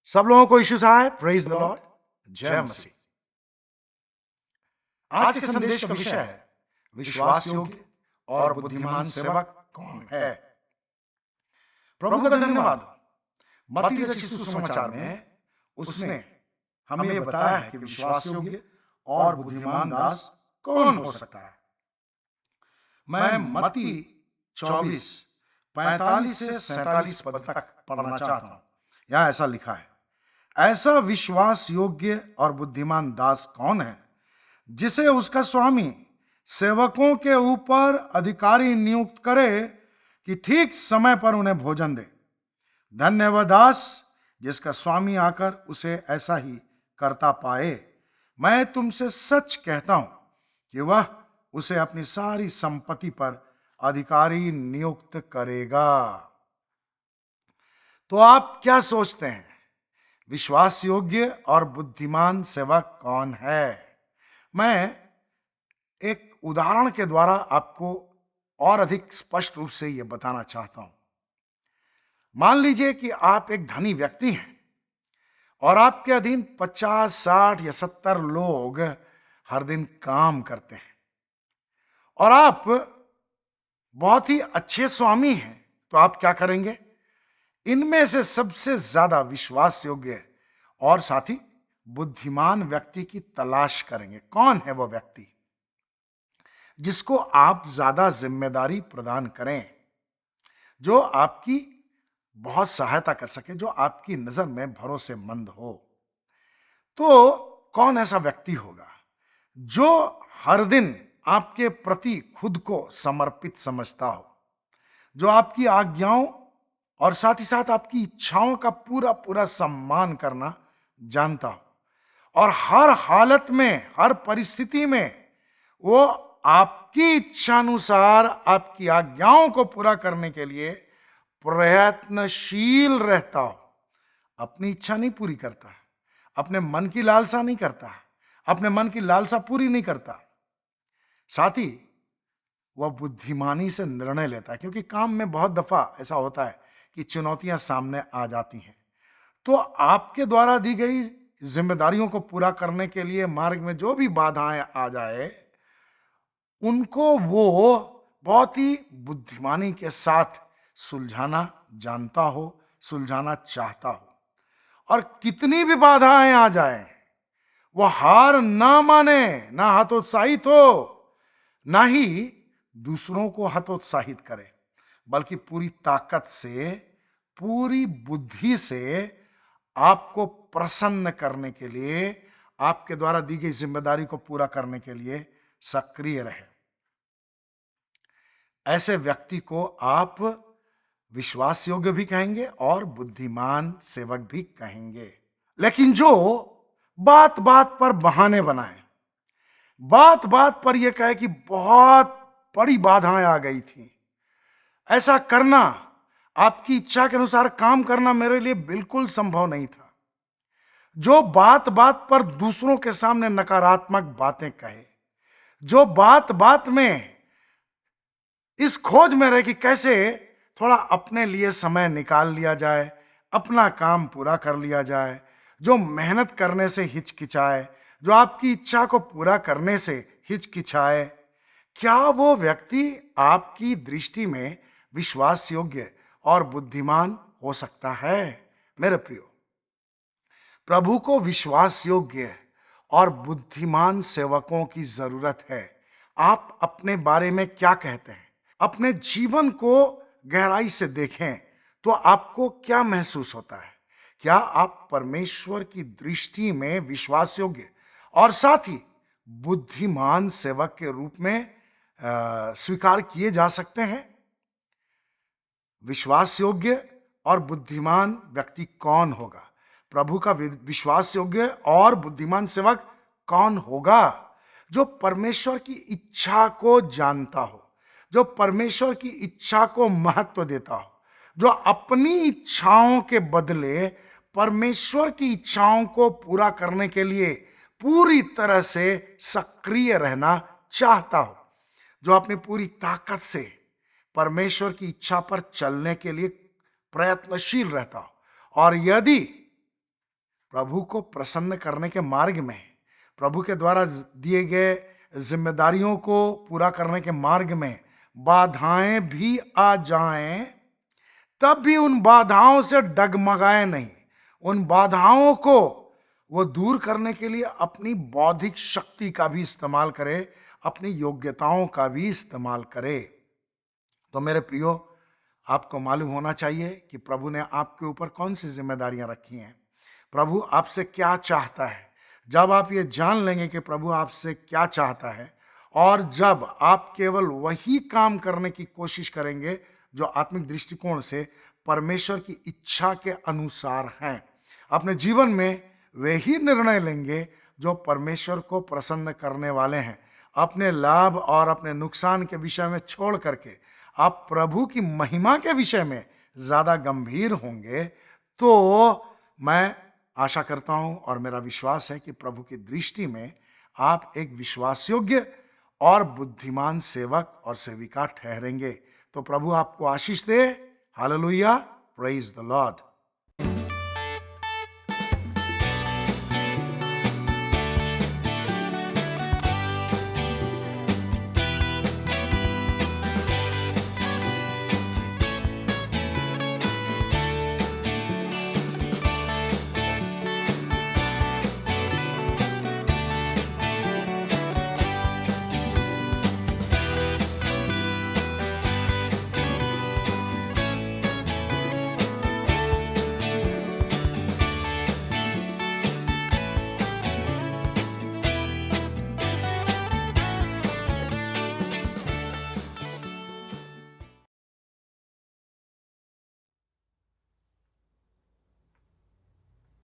सब लोगों को यीशु है। Praise the Lord. जय मसीह। आज के संदेश का विषय है विश्वास योग्य और बुद्धिमान सेवक कौन है। प्रभु का धन्यवाद हो। मत्ती रचित सुसमाचार में उसने हमें यह बताया है कि विश्वास योग्य और बुद्धिमान दास कौन हो सकता है। मैं मत्ती 24:45 से 47 पद तक पढ़ना चाहता हूं। यहां ऐसा लिखा है, ऐसा विश्वास योग्य और बुद्धिमान दास कौन है जिसे उसका स्वामी सेवकों के ऊपर अधिकारी नियुक्त करे कि ठीक समय पर उन्हें भोजन दे। धन्य वह दास जिसका स्वामी आकर उसे ऐसा ही करता पाए। मैं तुमसे सच कहता हूं कि वह उसे अपनी सारी संपत्ति पर अधिकारी नियुक्त करेगा। तो आप क्या सोचते हैं, विश्वास योग्य और बुद्धिमान सेवक कौन है? मैं एक उदाहरण के द्वारा आपको और अधिक स्पष्ट रूप से यह बताना चाहता हूं। मान लीजिए कि आप एक धनी व्यक्ति हैं और आपके अधीन 50, 60 या 70 लोग हर दिन काम करते हैं और आप बहुत ही अच्छे स्वामी हैं, तो आप क्या करेंगे? इनमें से सबसे ज्यादा विश्वास योग्य और साथ ही बुद्धिमान व्यक्ति की तलाश करेंगे। कौन है वह व्यक्ति जिसको आप ज्यादा जिम्मेदारी प्रदान करें, जो आपकी बहुत सहायता कर सके, जो आपकी नजर में भरोसेमंद हो? तो कौन ऐसा व्यक्ति होगा जो हर दिन आपके प्रति खुद को समर्पित समझता हो, जो आपकी आज्ञाओं और साथ ही साथ आपकी इच्छाओं का पूरा पूरा सम्मान करना जानता हो और हर हालत में, हर परिस्थिति में वो आपकी इच्छानुसार आपकी आज्ञाओं को पूरा करने के लिए प्रयत्नशील रहता हो। अपनी इच्छा नहीं पूरी करता, अपने मन की लालसा नहीं करता, अपने मन की लालसा पूरी नहीं करता, साथ ही वह बुद्धिमानी से निर्णय लेता है। क्योंकि काम में बहुत दफा ऐसा होता है कि चुनौतियां सामने आ जाती हैं, तो आपके द्वारा दी गई जिम्मेदारियों को पूरा करने के लिए मार्ग में जो भी बाधाएं आ जाए, उनको वो बहुत ही बुद्धिमानी के साथ सुलझाना जानता हो, सुलझाना चाहता हो। और कितनी भी बाधाएं आ जाए, वो हार ना माने, ना हतोत्साहित हो, ना ही दूसरों को हतोत्साहित करे, बल्कि पूरी ताकत से, पूरी बुद्धि से आपको प्रसन्न करने के लिए, आपके द्वारा दी गई जिम्मेदारी को पूरा करने के लिए सक्रिय रहे। ऐसे व्यक्ति को आप विश्वास योग्य भी कहेंगे और बुद्धिमान सेवक भी कहेंगे। लेकिन जो बात बात पर बहाने बनाए, बात बात पर यह कहे कि बहुत बड़ी बाधाएं आ गई थी, ऐसा करना, आपकी इच्छा के अनुसार काम करना मेरे लिए बिल्कुल संभव नहीं था, जो बात बात पर दूसरों के सामने नकारात्मक बातें कहे, जो बात बात में इस खोज में रहे कि कैसे थोड़ा अपने लिए समय निकाल लिया जाए, अपना काम पूरा कर लिया जाए, जो मेहनत करने से हिचकिचाए, जो आपकी इच्छा को पूरा करने से हिचकिचाए, क्या वो व्यक्ति आपकी दृष्टि में विश्वास योग्य और बुद्धिमान हो सकता है? मेरे प्रियो, प्रभु को विश्वास योग्य और बुद्धिमान सेवकों की जरूरत है। आप अपने बारे में क्या कहते हैं? अपने जीवन को गहराई से देखें तो आपको क्या महसूस होता है? क्या आप परमेश्वर की दृष्टि में विश्वास योग्य और साथ ही बुद्धिमान सेवक के रूप में स्वीकार किए जा सकते हैं? विश्वास योग्य और बुद्धिमान व्यक्ति कौन होगा? प्रभु का विश्वास योग्य और बुद्धिमान सेवक कौन होगा? जो परमेश्वर की इच्छा को जानता हो, जो परमेश्वर की इच्छा को महत्व देता हो, जो अपनी इच्छाओं के बदले परमेश्वर की इच्छाओं को पूरा करने के लिए पूरी तरह से सक्रिय रहना चाहता हो, जो अपनी पूरी ताकत से परमेश्वर की इच्छा पर चलने के लिए प्रयत्नशील रहता हो। और यदि प्रभु को प्रसन्न करने के मार्ग में, प्रभु के द्वारा दिए गए जिम्मेदारियों को पूरा करने के मार्ग में बाधाएं भी आ जाएं, तब भी उन बाधाओं से डगमगाए नहीं। उन बाधाओं को वो दूर करने के लिए अपनी बौद्धिक शक्ति का भी इस्तेमाल करे, अपनी योग्यताओं का भी इस्तेमाल करे। तो मेरे प्रियो, आपको मालूम होना चाहिए कि प्रभु ने आपके ऊपर कौन सी जिम्मेदारियां रखी हैं, प्रभु आपसे क्या चाहता है। जब आप ये जान लेंगे कि प्रभु आपसे क्या चाहता है, और जब आप केवल वही काम करने की कोशिश करेंगे जो आत्मिक दृष्टिकोण से परमेश्वर की इच्छा के अनुसार हैं, अपने जीवन में वे ही निर्णय लेंगे जो परमेश्वर को प्रसन्न करने वाले हैं। अपने लाभ और अपने नुकसान के विषय में छोड़ करके आप प्रभु की महिमा के विषय में ज्यादा गंभीर होंगे, तो मैं आशा करता हूं और मेरा विश्वास है कि प्रभु की दृष्टि में आप एक विश्वासयोग्य और बुद्धिमान सेवक और सेविका ठहरेंगे। तो प्रभु आपको आशीष दे। Hallelujah, praise the Lord.